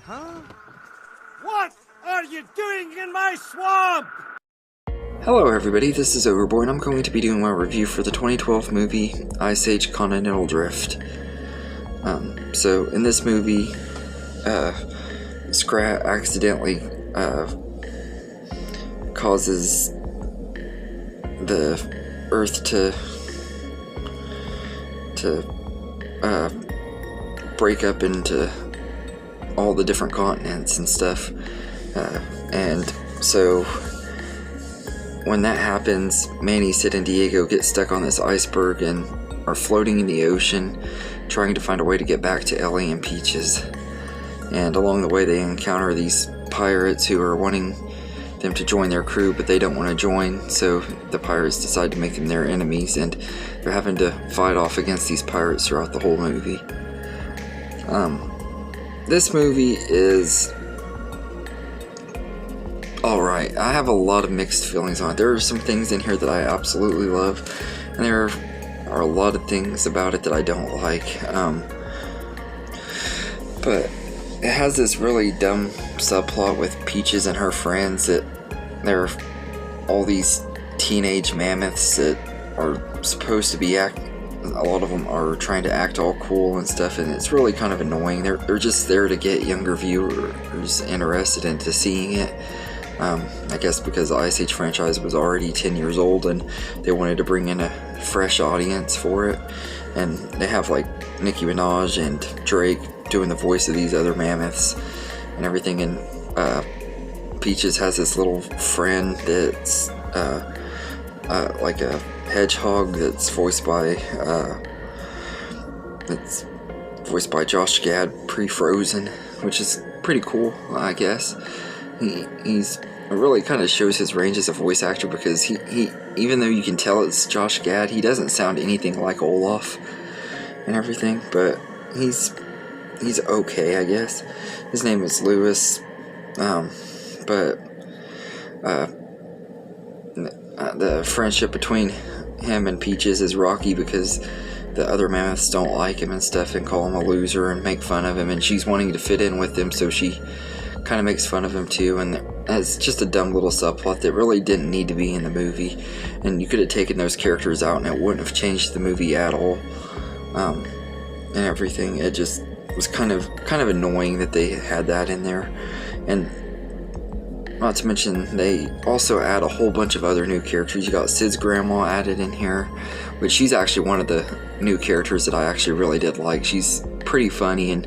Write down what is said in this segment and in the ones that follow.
Huh? What are you doing in my swamp? Hello everybody, this is Overboy, and I'm going to be doing my review for the 2012 movie Ice Age Continental Drift. So in this movie, Scrat accidentally causes the Earth to break up into all the different continents and stuff, and so when that happens, Manny, Sid, and Diego get stuck on this iceberg and are floating in the ocean, trying to find a way to get back to Ellie and Peaches. And along the way, they encounter these pirates who are wanting them to join their crew, but they don't want to join, so the pirates decide to make them their enemies, and they're having to fight off against these pirates throughout the whole movie. This movie is alright. I have a lot of mixed feelings on it. There are some things in here that I absolutely love, and there are a lot of things about it that I don't like. But it has this really dumb subplot with Peaches and her friends that there are all these teenage mammoths that are supposed to be a lot of them are trying to act all cool and stuff, and it's really kind of annoying. They're just there to get younger viewers interested into seeing it. I guess because the Ice Age franchise was already 10 years old and they wanted to bring in a fresh audience for it. And they have like Nicki Minaj and Drake doing the voice of these other mammoths and everything. And Peaches has this little friend that's like a hedgehog that's voiced by Josh Gad pre-Frozen, which is pretty cool, I guess. He's it really kind of shows his range as a voice actor, because he even though you can tell it's Josh Gad, he doesn't sound anything like Olaf and everything, but he's okay, I guess. His name is Lewis, but the friendship between him and Peaches is rocky because the other mammoths don't like him and stuff and call him a loser and make fun of him, and she's wanting to fit in with them, so she kind of makes fun of him too. And it's just a dumb little subplot that really didn't need to be in the movie, and you could have taken those characters out and it wouldn't have changed the movie at all, and everything. It just was kind of annoying that they had that in there. And not to mention, they also add a whole bunch of other new characters. You got Sid's grandma added in here, which she's actually one of the new characters that I actually really did like. She's pretty funny, and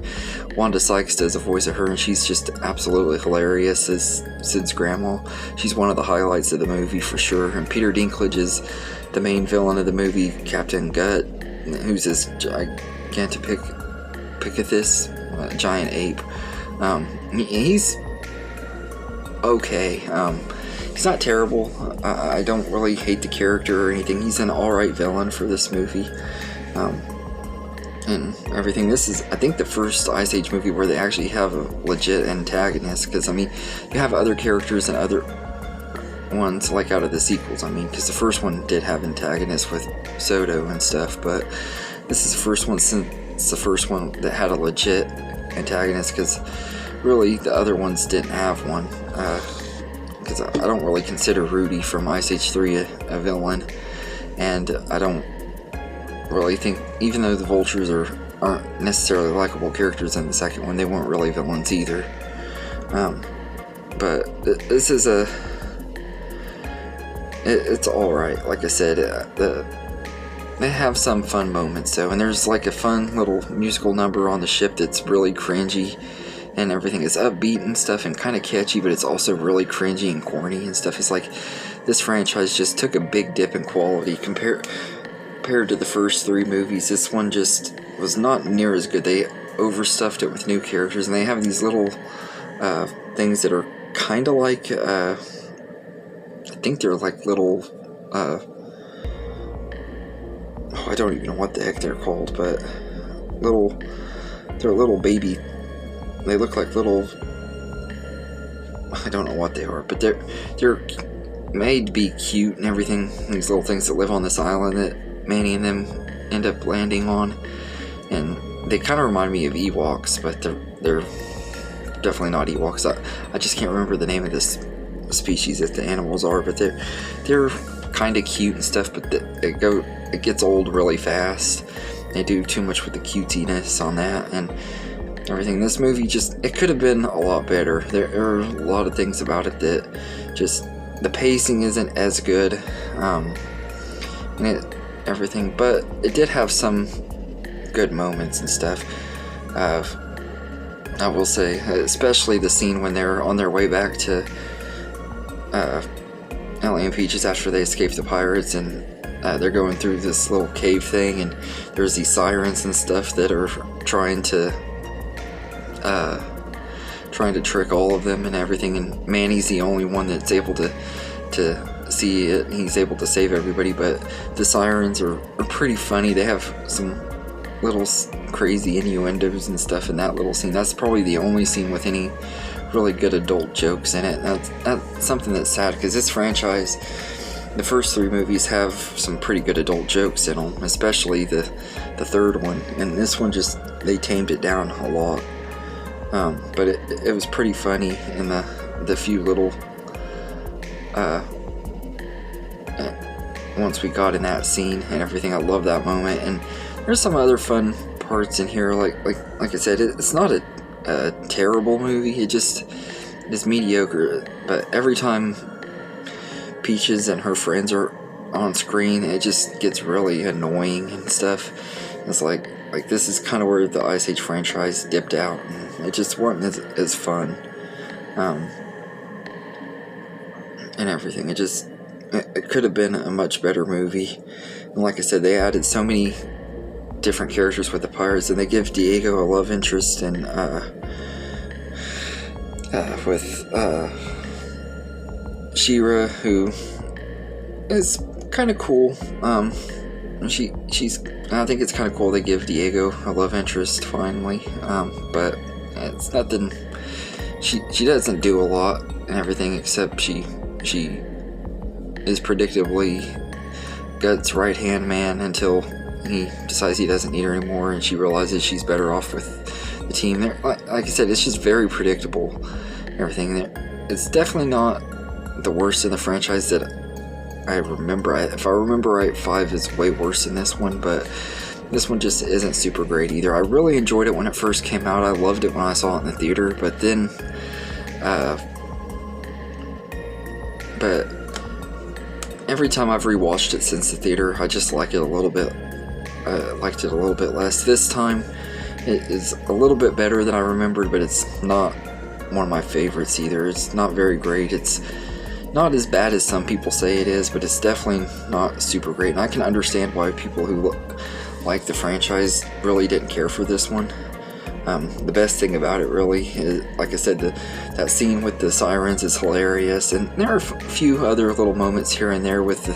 Wanda Sykes does a voice of her, and she's just absolutely hilarious as Sid's grandma. She's one of the highlights of the movie for sure. And Peter Dinklage is the main villain of the movie, Captain Gut, who's this Gigantopithecus, giant ape. He's okay. He's not terrible. I don't really hate the character or anything. He's an alright villain for this movie, and everything. This is, I think, the first Ice Age movie where they actually have a legit antagonist, because I mean, you have other characters and other ones like out of the sequels, I mean, because the first one did have antagonists with Soto and stuff, but this is the first one since the first one that had a legit antagonist, because really the other ones didn't have one, because I don't really consider Rudy from Ice Age 3 a villain, and I don't really think, even though the vultures aren't necessarily likable characters in the second one, they weren't really villains either. But this is it's alright. Like I said, they have some fun moments though, and there's like a fun little musical number on the ship that's really cringy, and everything is upbeat and stuff and kind of catchy, but it's also really cringy and corny and stuff. It's like this franchise just took a big dip in quality compared to the first three movies. This one just was not near as good. They overstuffed it with new characters, and they have these little things that are kind of like I think they're like little I don't even know what the heck they're called, but they're little baby, they look like little, I don't know what they are, but they're made to be cute and everything. These little things that live on this island that Manny and them end up landing on, and they kind of remind me of Ewoks, but they're definitely not Ewoks. I just can't remember the name of this species that the animals are, but they're kind of cute and stuff, but it gets old really fast. They do too much with the cutesiness on that and everything. This movie it could have been a lot better. There are a lot of things about it that just, the pacing isn't as good, and everything, but it did have some good moments and stuff. I will say, especially the scene when they're on their way back to Ellie and Peaches after they escape the pirates, and they're going through this little cave thing, and there's these sirens and stuff that are trying to trick all of them and everything, and Manny's the only one that's able to see it. He's able to save everybody, but the sirens are pretty funny. They have some little crazy innuendos and stuff in that little scene. That's probably the only scene with any really good adult jokes in it. That's something that's sad, because this franchise, the first 3 movies have some pretty good adult jokes in them, especially the third one, and this one they tamed it down a lot. But it was pretty funny in the few little once we got in that scene and everything. I love that moment, and there's some other fun parts in here, like I said, it's not a terrible movie. It's mediocre, but every time Peaches and her friends are on screen, it just gets really annoying and stuff. It's like this is kind of where the Ice Age franchise dipped out, and it just wasn't as fun, and everything. It could have been a much better movie, and like I said, they added so many different characters with the pirates, and they give Diego a love interest, and with Shira, who is kind of cool. She's I think it's kind of cool they give Diego a love interest finally, but it's nothing. She doesn't do a lot and everything, except she is predictably Guts' right-hand man until he decides he doesn't need her anymore, and she realizes she's better off with the team. Like I said, it's just very predictable and everything. It's definitely not the worst in the franchise that I remember. If I remember right, 5 is way worse than this one, but this one just isn't super great either. I really enjoyed it when it first came out. I loved it when I saw it in the theater, but then but every time I've rewatched it since the theater, I just like it a little bit. Liked it a little bit less. This time it is a little bit better than I remembered, but it's not one of my favorites either. It's not very great. It's not as bad as some people say it is, but it's definitely not super great, and I can understand why people who like the franchise really didn't care for this one. The best thing about it really is, like I said, that scene with the sirens is hilarious, and there are a few other little moments here and there with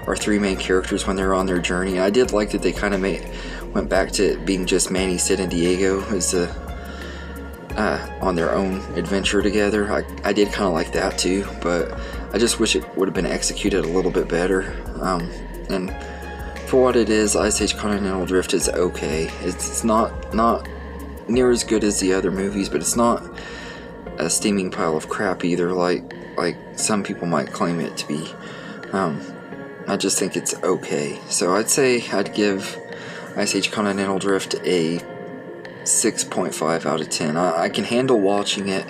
our 3 main characters when they're on their journey. And I did like that they kind of went back to it being just Manny, Sid, and Diego as on their own adventure together. I did kind of like that too, but I just wish it would have been executed a little bit better. And for what it is, Ice Age Continental Drift is okay. It's not near as good as the other movies, but it's not a steaming pile of crap either, like some people might claim it to be. I just think it's okay. So I'd say I'd give Ice Age Continental Drift a 6.5 out of 10. I can handle watching it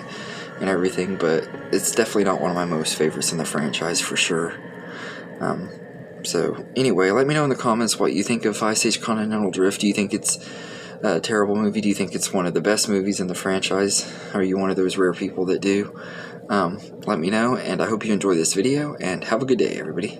and everything, but it's definitely not one of my most favorites in the franchise for sure. So anyway, let me know in the comments what you think of Ice Age Continental Drift. Do you think it's a terrible movie? Do you think it's one of the best movies in the franchise? Are you one of those rare people that do? Let me know, and I hope you enjoy this video, and have a good day, everybody.